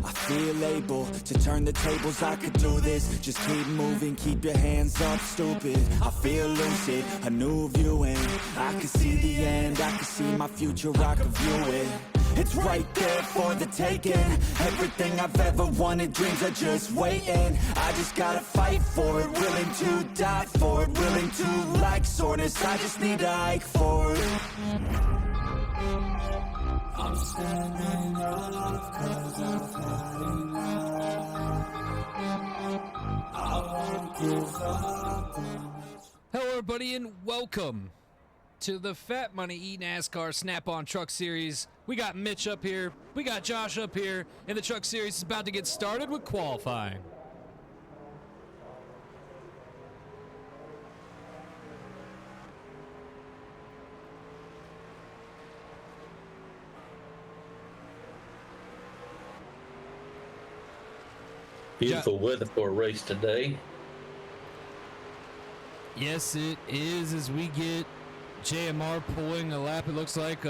I feel able to turn the tables, I could do this. Just keep moving, keep your hands up, stupid. I feel lucid, a new viewing. I can see the end, I can see my future, I can view it. It's right there for the taking. Everything I've ever wanted, dreams are just waiting. I just gotta fight for it, willing to die for it, willing to like soreness, I just need to hike for it. I'm standing up 'cause I'm flying now. I won't give up. Hello everybody and welcome to the Fat Money Enascar Snapon Truck Series. We got Mitch up here, we got Josh up here, and the Truck Series is about to get started with qualifying. Beautiful weather for a race today. Yes, it is, as we get G.A.M.E pulling a lap. It looks like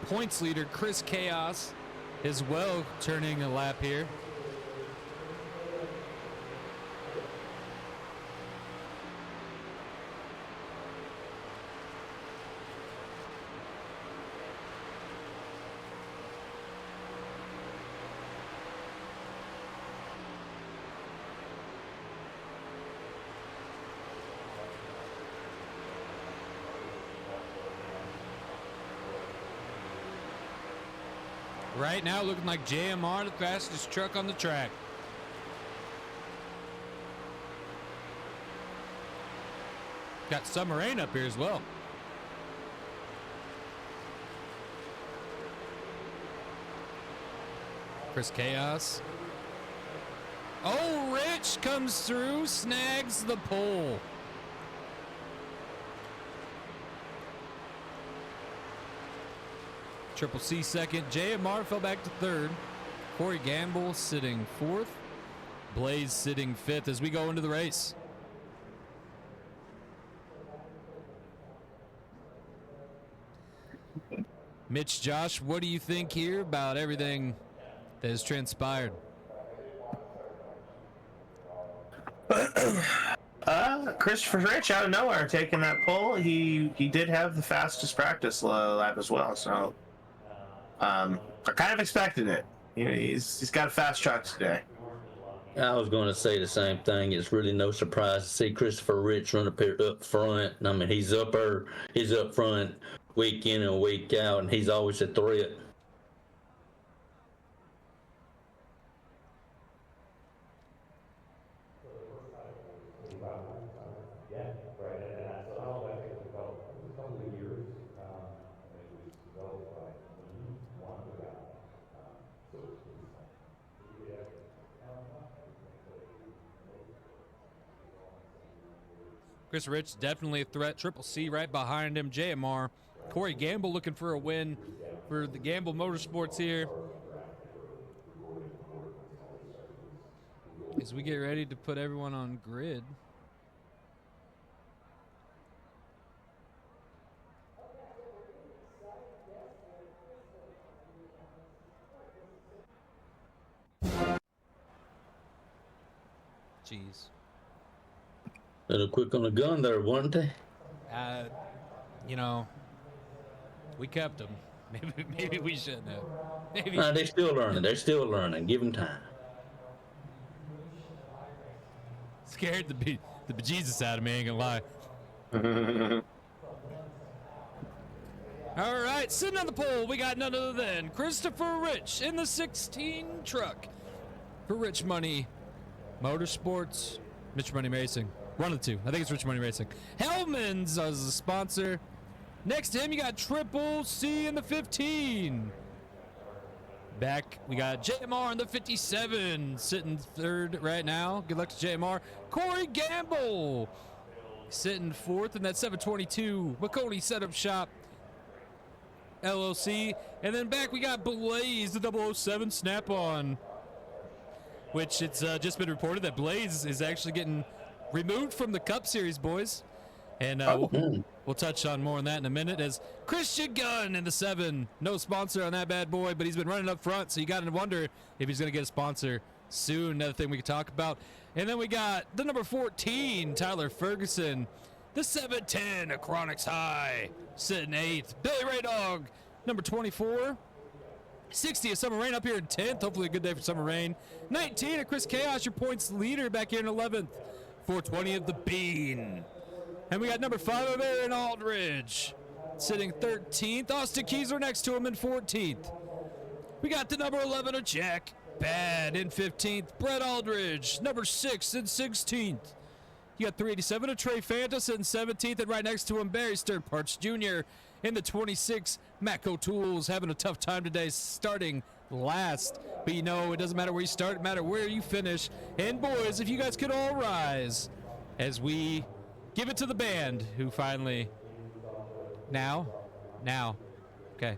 points leader Chris Chaos as well turning a lap here. Right now, looking like G.A.M.E, the fastest truck on the track. Got Summer Rain up here as well. Chris Chaos. Oh, Rich comes through, snags the pole. Triple C second. G.A.M.E fell back to third. Corey Gamble sitting fourth. Blaze sitting fifth as we go into the race. Mitch, Josh, what do you think here about everything that has transpired? Christopher Rich out of nowhere taking that pole. He did have the fastest practice lap as well, so I kind of expected it. You know, he's got a fast truck today. I was going to say the same thing. It's really no surprise to see Christopher Rich run up front. I mean, he's up front week in and week out, and he's always a threat. Chris Rich definitely a threat. Triple C right behind him. G.A.M.E. Corey Gamble looking for a win for the Gamble Motorsports here. As we get ready to put everyone on grid. Jeez. A little quick on the gun there, weren't they? You know, we kept them. Maybe we shouldn't have. Maybe. They're still learning. They're still learning. Give them time. Scared the bejesus out of me, ain't gonna lie. All right, sitting on the pole, we got none other than Christopher Rich in the 16 truck for Rich Money Motorsports, Rich Money Racing. One of the two. I think it's Rich Money Racing. Hellman's as a sponsor. Next to him, you got Triple C in the 15. Back, we got G.A.M.E in the 57, sitting third right now. Good luck to G.A.M.E. Corey Gamble sitting fourth in that 722. McConey Setup Shop LLC. And then back, we got Blaze, the 007 Snap-on, which it's just been reported that Blaze is actually getting removed from the Cup Series, boys. And we'll touch on more on that in a minute. As Christian Gunn in the 7, no sponsor on that bad boy, but he's been running up front, so you got to wonder if he's going to get a sponsor soon. Another thing we can talk about. And then we got the number 14, Tyler Ferguson. The 7-10, a Chronics High, sitting 8th. Billy Ray Dog, number 24. 60 of Summer Rain up here in 10th. Hopefully a good day for Summer Rain. 19 of Chris Chaos, your points leader back here in 11th. 420 of The Bean. And we got number 5 of Aaron Aldridge, sitting 13th. Austin Keysler next to him in 14th. We got the number 11 of Jack Bad in 15th. Brett Aldridge, number 6 in 16th. You got 387 of Trey Fantas in 17th, and right next to him, Barry Stern Parts Jr. in the 26. Matco Tools having a tough time today, starting last. But you know, it doesn't matter where you start, it matters where you finish. And boys, if you guys could all rise as we give it to the band, who finally... Now? Okay.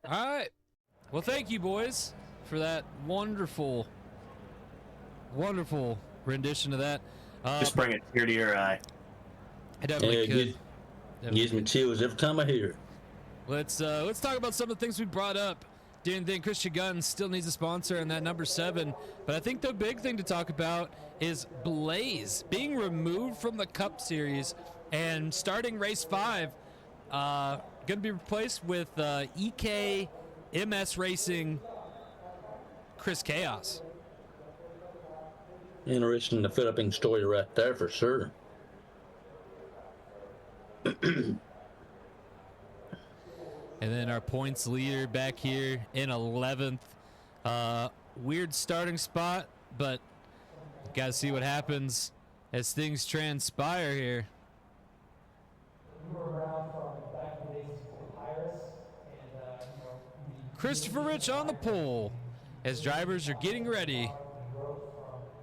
All right. Well, thank you, boys, for that wonderful, wonderful rendition of that. Just bring a tear to your eye. I definitely could. Gives me chills every time I hear it. Let's talk about some of the things we brought up. Didn't think Christian Gunn still needs a sponsor in that number 7, but I think the big thing to talk about is Blaze being removed from the Cup Series and starting race 5. Going to be replaced with EK/MS Racing Chris Chaos. Interesting developing story right there for sure. And then our points leader back here in 11th. Weird starting spot, but got to see what happens as things transpire here. Christopher Rich on the pole as drivers are getting ready,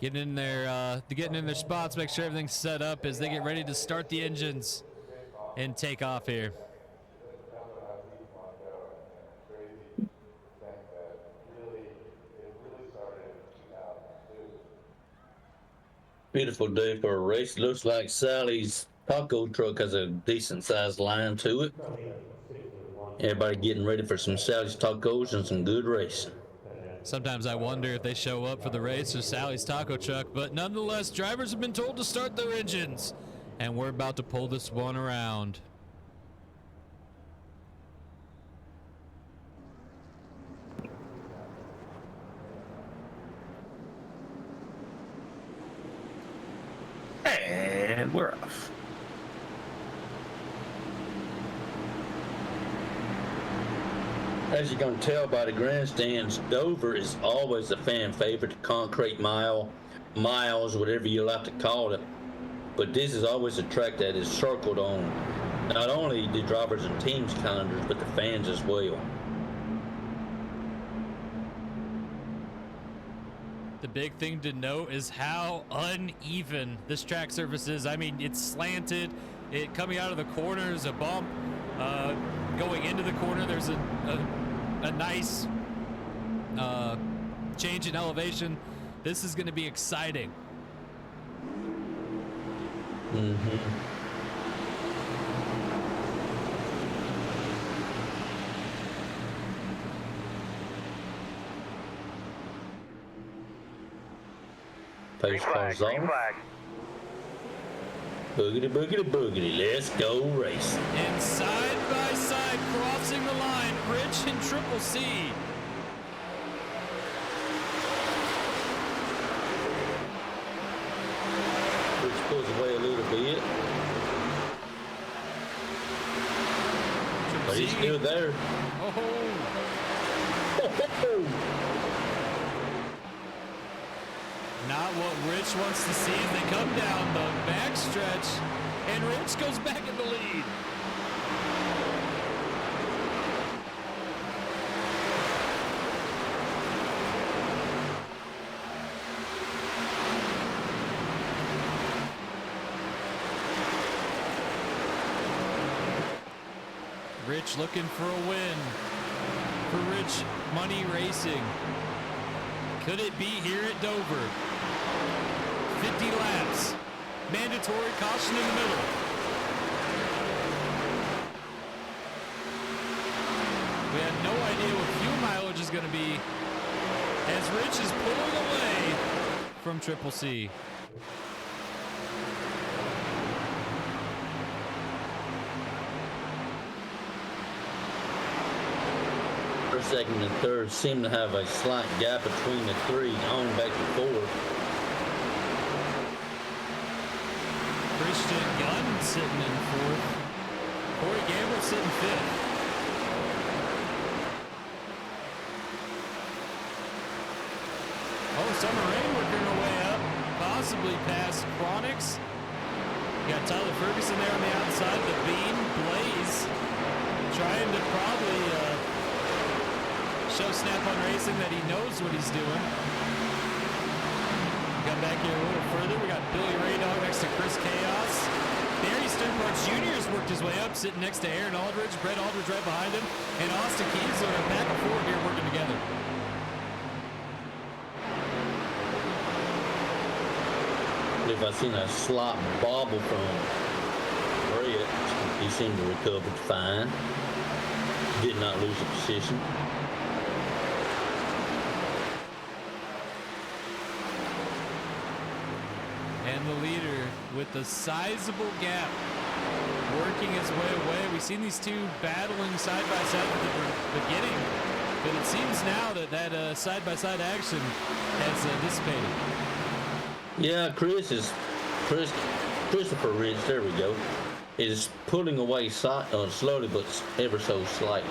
getting in their spots, make sure everything's set up as they get ready to start the engines and take off here. Beautiful day for a race. Looks like Sally's taco truck has a decent sized line to it. Everybody getting ready for some Sally's tacos and some good racing. Sometimes I wonder if they show up for the race or Sally's taco truck, but nonetheless, drivers have been told to start their engines, and we're about to pull this one around. And we're off. As you can tell by the grandstands, Dover is always a fan favorite, concrete miles, whatever you like to call it. But this is always a track that is circled on not only the drivers and teams calendars, but the fans as well. The big thing to note is how uneven this track surface is. I mean, it's slanted. Coming out of the corner is a bump. Going into the corner, there's a nice change in elevation. This is going to be exciting. Pace cars off. Boogity, boogity, boogity. Let's go race. And side by side, crossing the line, Rich and Triple C. Rich pulls away a little bit. But he's still there. Oh. Not what Rich wants to see as they come down the backstretch, and Rich goes back in the lead. Rich looking for a win for Rich Money Racing. Could it be here at Dover? 50 laps. Mandatory caution in the middle. We have no idea what fuel mileage is going to be as Rich is pulling away from Triple C. First, second, and third seem to have a slight gap between the three, on back and forth. Christian Gunn sitting in fourth. Corey Gamble sitting fifth. Oh, Summer Rain working her way up, possibly past Chronix. You got Tyler Ferguson there on the outside, the Bean Blaze, trying to probably show Snap-on Racing that he knows what he's doing. Come back here a little further. We got Billy Raydog next to Chris Chaos. Barry Sternparts Jr. has worked his way up, sitting next to Aaron Aldridge. Brett Aldridge right behind him. And Austin Kiesler are back and forth here working together. If I seen a slop bobble from Brett, he seemed to recover fine. Did not lose a position. And the leader with a sizable gap working his way away. We've seen these two battling side by side at the beginning, but it seems now that that side by side action has dissipated. Yeah, Christopher Rich, there we go, is pulling away slowly but ever so slightly.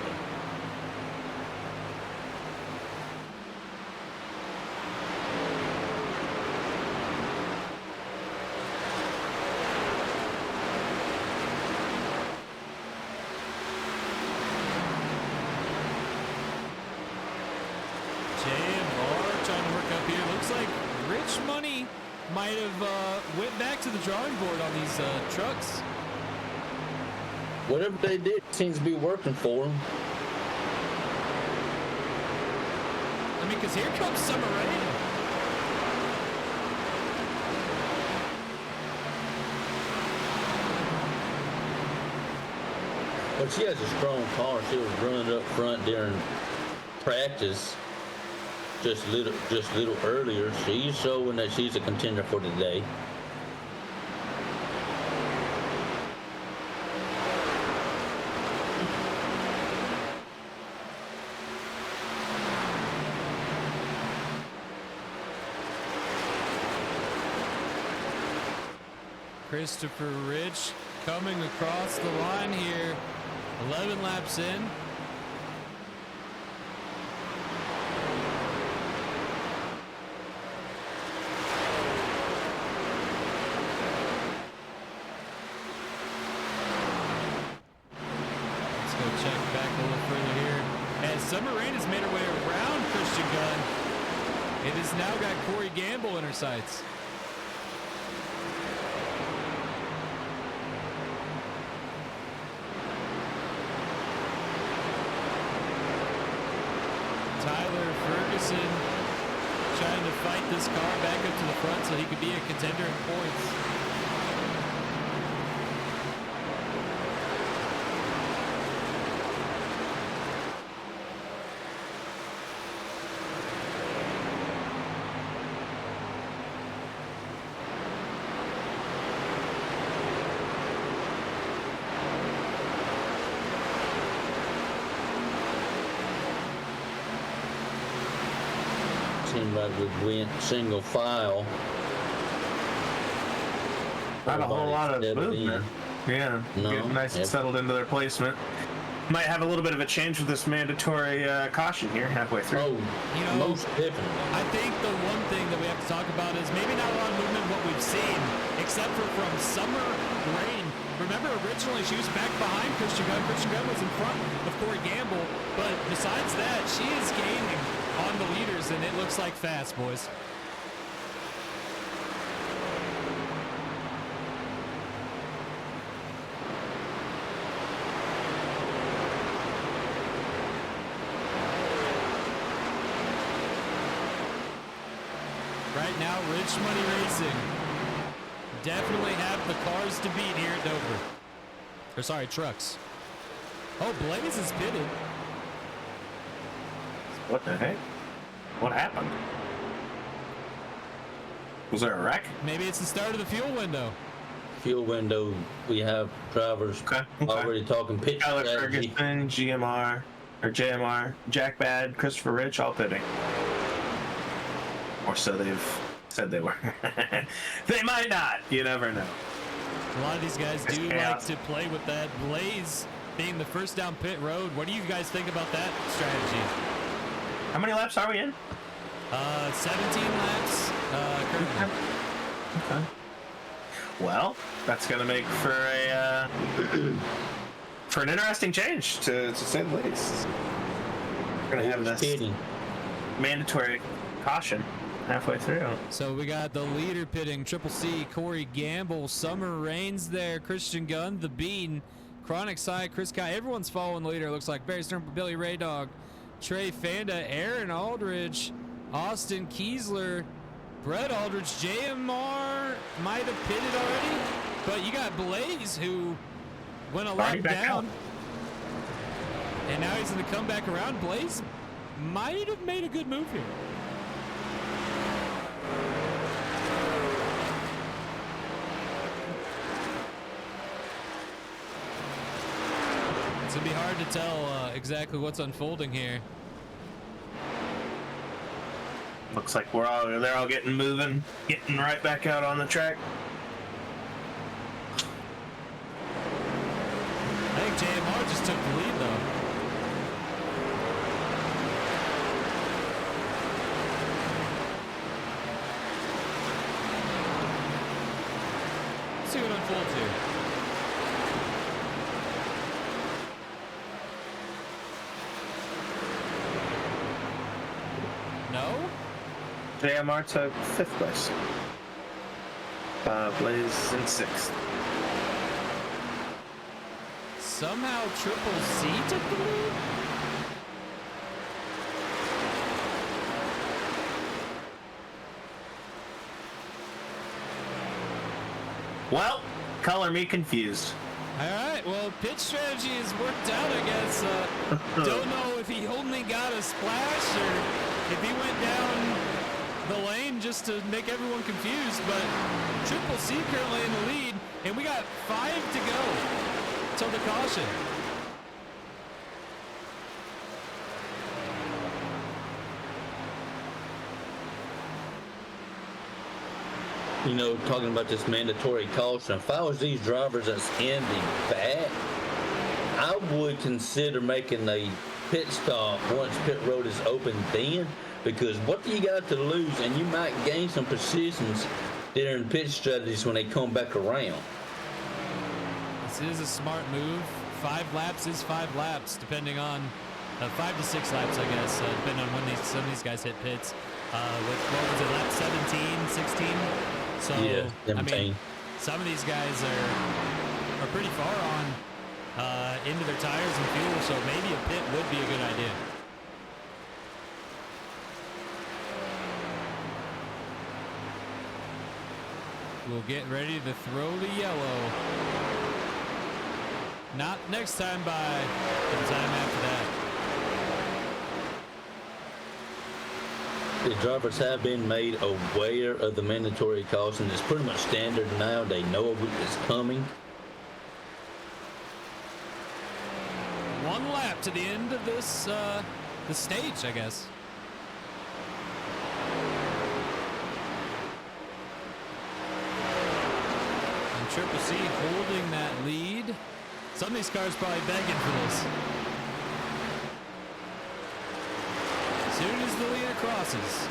G.A.M.E trying to work up here. Looks like Rich Money might have went back to the drawing board on these trucks. Whatever they did seems to be working for them. I mean, because here comes Summer Rain. But she has a strong car. She was running up front during practice just little earlier. She's showing that she's a contender for today. Christopher Rich coming across the line here, 11 laps in. Let's go check back a little further here. As Summer Rain has made her way around Christian Gunn, it has now got Corey Gamble in her sights. Tyler Ferguson trying to fight this car back up to the front so he could be a contender in points. seemed like we went single file. Not a whole lot of Everybody movement. Yeah, No, getting nice and settled into their placement. Might have a little bit of a change with this mandatory caution here halfway through. Oh, You know, most definitely. I think the one thing that we have to talk about is maybe not a lot of movement what we've seen, except for from Summer Rain. Remember, originally she was back behind Christian Gunn. Christian Gunn was in front of Corey Gamble, but besides that, she is gaining on the leaders, and it looks like fast, boys. Right now, Rich Money Racing definitely have the cars to beat here at Dover. Or sorry, trucks. Oh, Blaze is pitted. What the heck? What happened? Was there a wreck? Maybe it's the start of the fuel window. Fuel window, we have drivers Okay. already talking pitch Tyler strategy. Ferguson, GMR, or JMR, Jack Bad, Christopher Rich, all pitting. Or so they've said they were. They might not. You never know. A lot of these guys do like chaos. to play with that. Blaze being the first down pit road. What do you guys think about that strategy? How many laps are we in? 17 laps currently. Okay. Well, that's gonna make for a for an interesting change, to say the least. We're gonna have this Pitting. mandatory caution halfway through. So we got the leader pitting, Triple C, Corey Gamble, Summer Rains there, Christian Gunn, The Bean, Chronic Side, Chris Kai. Everyone's following the leader, it looks like. Barry Stern, Billy Ray Dog, Trey Fanda, Aaron Aldridge, Austin Kiesler, Brett Aldridge, JMR might have pitted already, but you got Blaze who went a lap down. And now he's going to come back around. Blaze might have made a good move here. It's going to be hard to tell exactly what's unfolding here. Looks like they're all getting moving, getting right back out on the track. I think JMR just took the lead, though. Let's see what unfolds here. No? JMR took 5th place. Blaze in 6th. Somehow Triple C took the lead? Well, color me confused. Alright, well, pitch strategy has worked out, I guess. Don't know if he only got a splash or if he went down the lane just to make everyone confused, but Triple C currently in the lead, and we got 5 to go till the caution. You know, talking about this mandatory caution, if I was these drivers that's in the back, I would consider making a pit stop once pit road is open then, because what do you got to lose? And you might gain some positions during pit strategies when they come back around. This is a smart move. 5 laps is 5 laps, depending on 5 to 6 laps, I guess, depending on when some of these guys hit pits. What was it, lap 17, 16? So, Yeah, I mean, 17. some of these guys are pretty far on into their tires and fuel, so maybe a pit would be a good idea. We'll get ready to throw the yellow. Not next time by, but the time after that. The drivers have been made aware of the mandatory caution. It's pretty much standard now. They know it's coming. 1 lap to the end of this the stage, I guess. Triple C holding that lead. Some of these cars probably begging for this. As soon as the leader crosses.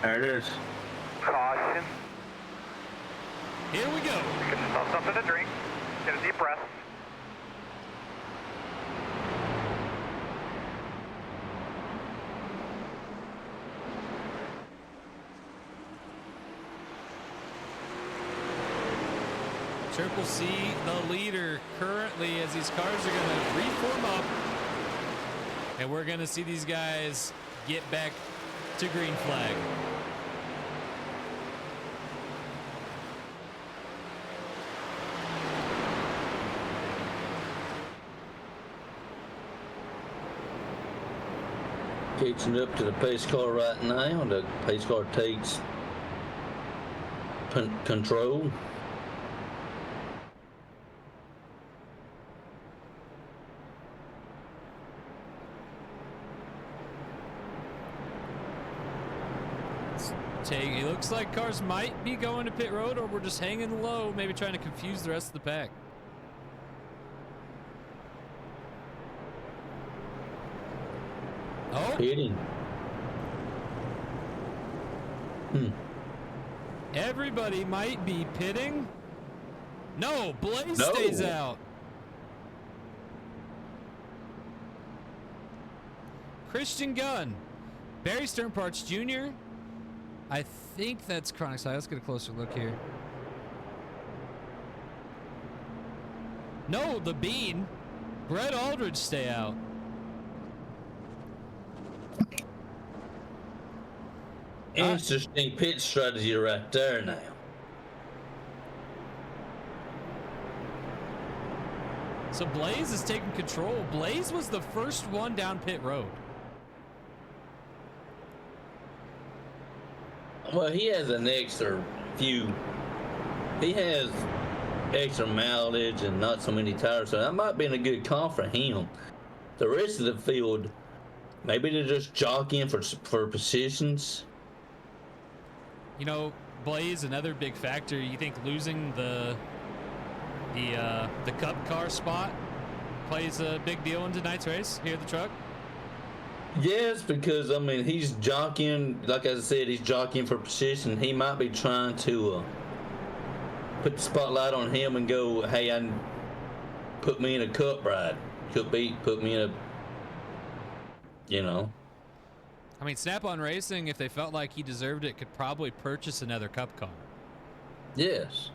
There it is. Caution. Here we go. Get yourself something to drink. Get a deep breath. Triple C, the leader currently, as these cars are going to reform up. And we're going to see these guys get back to green flag. Catching up to the pace car right now. The pace car takes control. It looks like cars might be going to pit road, or we're just hanging low, maybe trying to confuse the rest of the pack. Oh, Pitting. everybody might be pitting. No, Blaze No. stays out. Christian Gunn, Barry Stern Parts Jr. I think that's Chronic Side. Let's get a closer look here. No, the Bean. Brett Aldridge stay out. Interesting pit strategy right there now. So Blaze is taking control. Blaze was the first one down pit road. Well, he has an extra few. He has extra mileage and not so many tires, so that might be a good call for him. The rest of the field, maybe they're just jockeying for positions. You know, Blaze, another big factor. You think losing the Cup car spot plays a big deal in tonight's race here at the truck? Yes, because I mean he's jockeying. Like I said, he's jockeying for position. He might be trying to put the spotlight on him and go, "Hey, put me in a Cup ride. Put me in a, you know." I mean, Snap-on Racing, if they felt like he deserved it, could probably purchase another Cup car. Yes.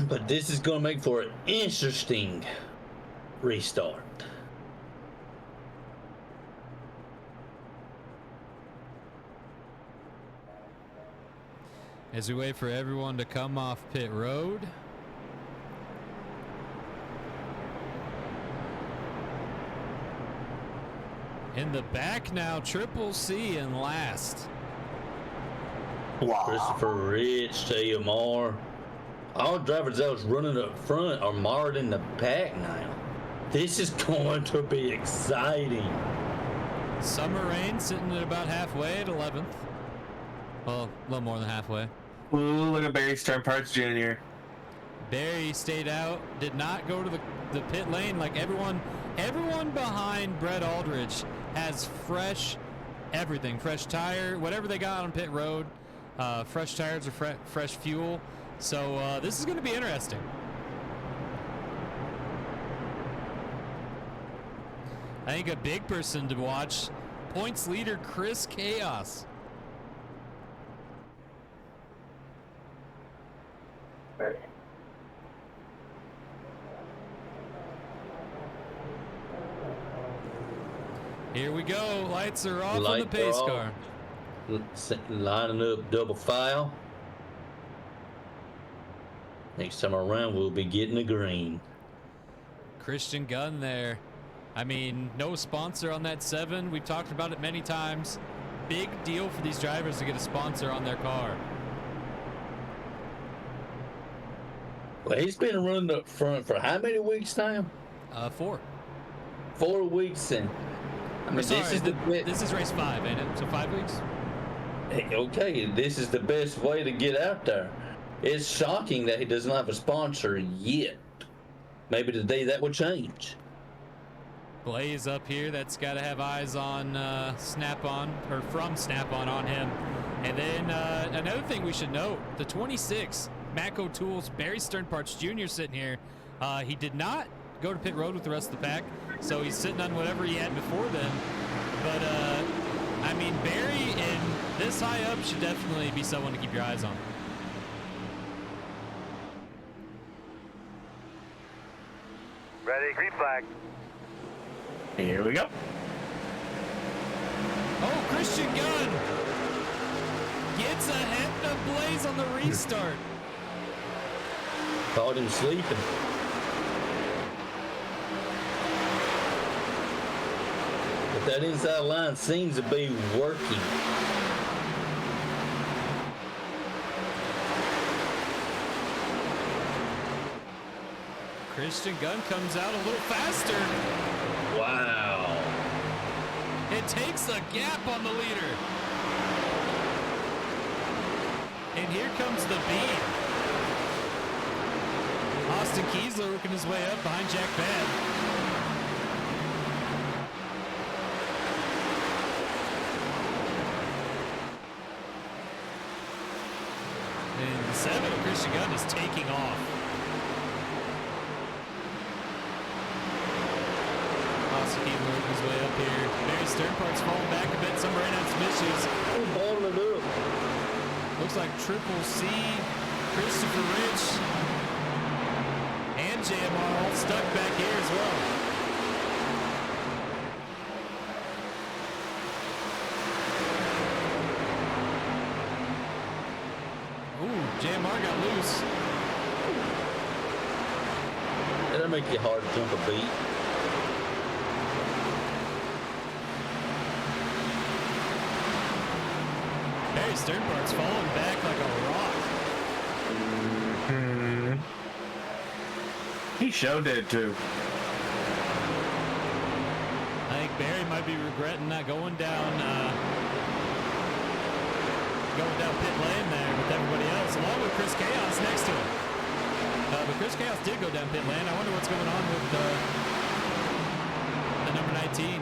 But this is going to make for an interesting restart. As we wait for everyone to come off pit road. In the back now, Triple C in last. Wow. Christopher Rich, G.A.M.E. All drivers that was running up front are marred in the back now. This is going to be exciting. Summer Rain sitting at about halfway at 11th. Well, a little more than halfway. Ooh, look at Barry Stern Parts Jr. Barry stayed out, did not go to the pit lane. Like everyone behind Brett Aldridge has fresh everything. Fresh tire, whatever they got on pit road. Fresh tires or fresh fuel. So this is going to be interesting. I think a big person to watch, points leader Chris Chaos. Here we go. Lights are off on the pace car. Lining up double file. Next time around, we'll be getting a green. Christian Gunn there. I mean, no sponsor on that 7. We've talked about it many times. Big deal for these drivers to get a sponsor on their car. Well, he's been running up front for how many weeks now? 4. 4 weeks and I mean, Sorry, this is the this is race 5, ain't it? So 5 weeks? Hey, okay, this is the best way to get out there. It's shocking that he doesn't have a sponsor yet. Maybe today that will change. Blaze up here, that's got to have eyes on Snap-on, or from Snap-on on him. And then another thing we should note, the 26, Matco Tools, Barry Stern Parts Jr. sitting here. He did not go to pit road with the rest of the pack, so he's sitting on whatever he had before then. But, I mean, Barry and this high up should definitely be someone to keep your eyes on. Ready, green flag. Here we go. Oh, Christian Gunn gets ahead of Blaze on the restart. Caught him sleeping. But that inside line seems to be working. Christian Gunn comes out a little faster. Wow. It takes a gap on the leader. And here comes the beam. Austin Kiesler working his way up behind Jack Bad. And the 7 of Christian Gunn is taking off. Austin Kiesler working his way up here. Barry Sternpark's falling back a bit. Some ran out some issues. Balling it up. Looks like Triple C, Christopher Rich, and G.A.M.E all stuck back here as well. Ooh, G.A.M.E got loose. That'll make you hard to jump a beat. Barry Sternpark's falling back like a rock. He showed it too. I think Barry might be regretting not going down pit lane there with everybody else, along with Chris Chaos next to him. But Chris Chaos did go down pit lane. I wonder what's going on with the number 19.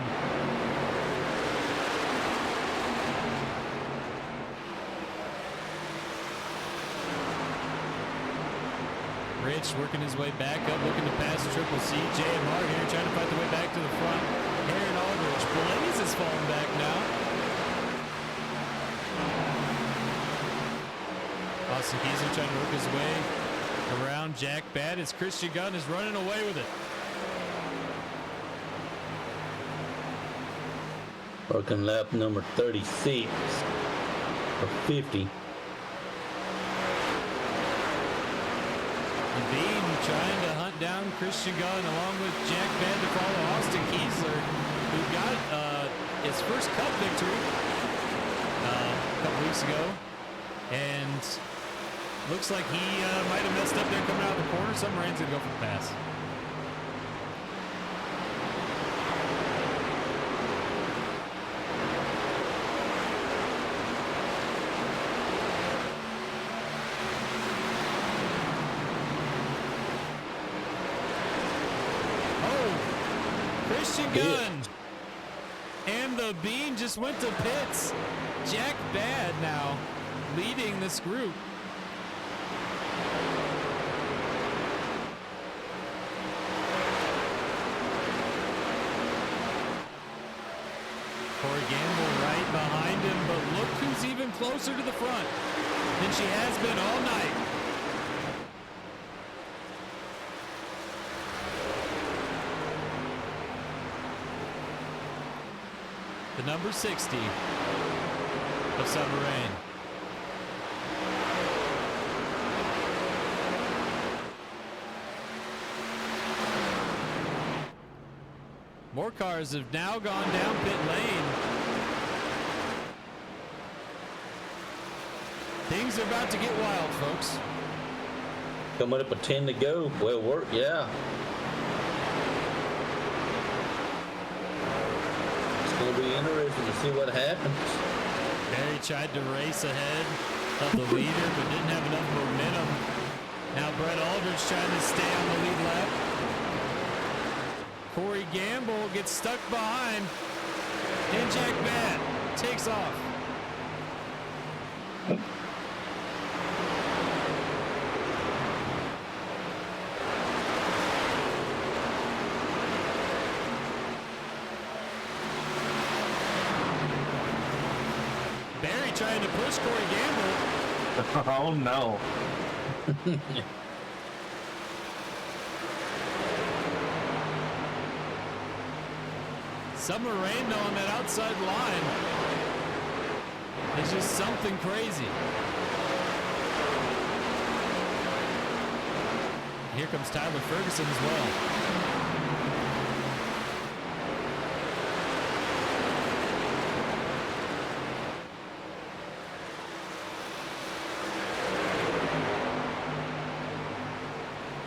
Rich working his way back up, looking to pass Triple C. G.A.M.E here trying to fight the way back to the front. Aaron Aldridge. Blaze is falling back now. Austin Kiesler trying to work his way around Jack Bad as Christian Gunn is running away with it. Working lap number 36 or 50. Bean trying to hunt down Christian Gunn along with Jack Bad to follow Austin Kiesler, who got his first Cup victory a couple weeks ago. And looks like he might have messed up there coming out of the corner. Submarine's going to go for the pass. Christian Gunn and the Bean just went to pits. Jack Bad now leading this group. Corey Gamble right behind him, but look who's even closer to the front than she has been all night. The number 60 of Submarine. More cars have now gone down pit lane. Things are about to get wild, folks. Coming up a 10 to go. Well worked, yeah. going to be interesting to see what happens. Barry tried to race ahead of the leader, but didn't have enough momentum. Now Brett Aldridge trying to stay on the lead lap. Corey Gamble gets stuck behind. And Jack Batt takes off. Barry trying to push Corey Gamble. Oh no. Summer rain though on that outside line. It's just something crazy. Here comes Tyler Ferguson as well.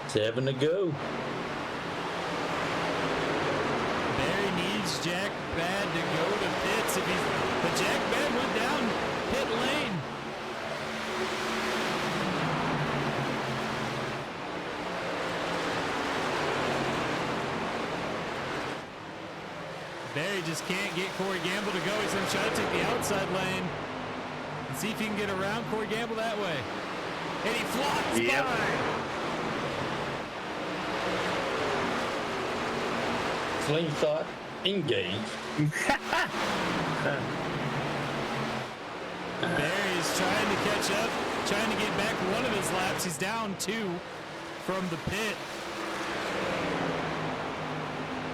Seven to go. Barry needs Jack Bad to go to pits if he's, but Jack Bad went down pit lane. Barry just can't get Corey Gamble to go. He's going to try to take the outside lane and see if he can get around Corey Gamble that way. And he flops by. Slingshot engaged. Barry is trying to catch up, trying to get back one of his laps. He's down 2 from the pit.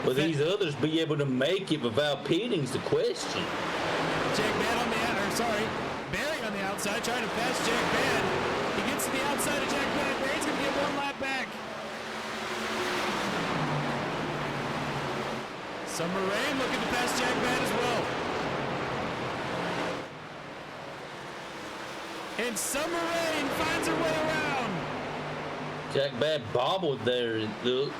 Will these others be able to make it without pitting's the question. Jack Bad on the Barry on the outside trying to pass Jack Bad. He gets to the outside of Jack Bad. Barry's going to get 1 lap back. Summer Rain looking to pass Jack Bad as well. And Summer Rain finds her way around. Jack Bad bobbled there. It looked.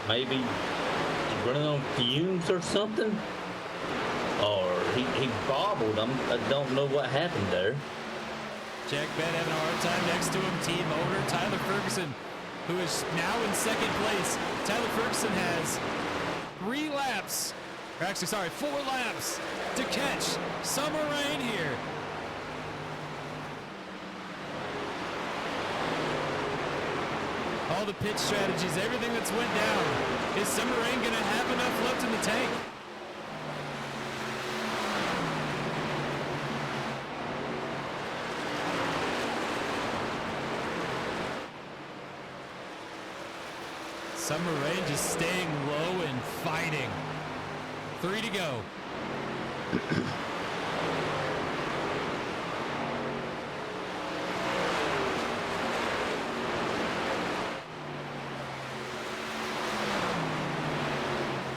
Maybe he's running on fumes or something. Or he bobbled. I don't know what happened there. Jack Bad having a hard time next to him. Team owner Tyler Ferguson, who is now in 2nd place. Tyler Ferguson has 3 laps, or actually, sorry, 4 laps to catch Summer Rain here. All the pitch strategies, everything that's went down. Is Summer Rain going to have enough left in the tank? Summer Rain just staying low and fighting. 3 to go.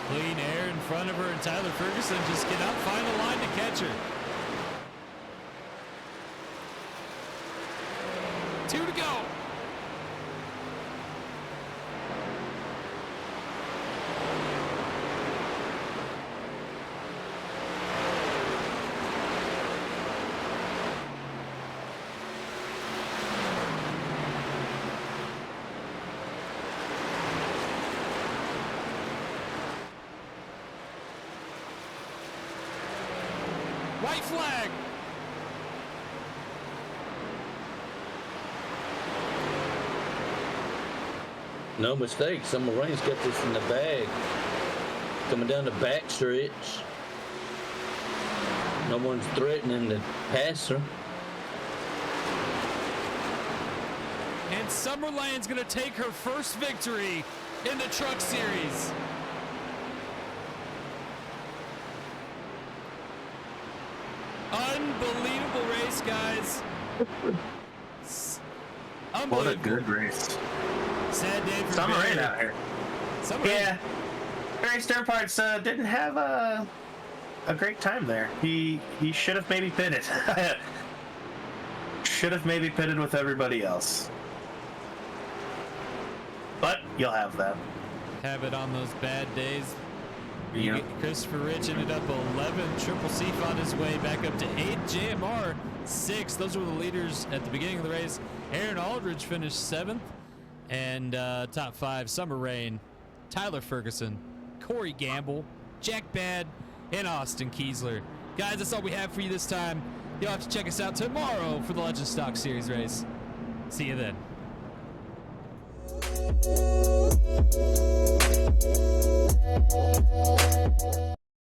Clean air in front of her, and Tyler Ferguson just cannot find a line to catch her. 2 to go. White flag. No mistake. Summer Rain's got this in the bag. Coming down the back stretch. No one's threatening to pass her. And Summer Lane's going to take her first victory in the Truck Series. Unbelievable race, guys. Unbelievable. What a good race. Sad day for Summer Barry. Rain out here. Summer Yeah. Rain. Barry Sternparts didn't have a great time there. He should have maybe pitted. Should have maybe pitted with everybody else. But you'll have that. Have it on those bad days. Christopher Rich ended up 11. Triple C fought his way back up to 8. JMR 6. Those were the leaders at the beginning of the race. Aaron Aldridge finished 7th. And top 5, Summer Rain, Tyler Ferguson, Corey Gamble, Jack Bad, and Austin Kiesler. Guys, that's all we have for you this time. You'll have to check us out tomorrow for the Legend Stock Series race. See you then.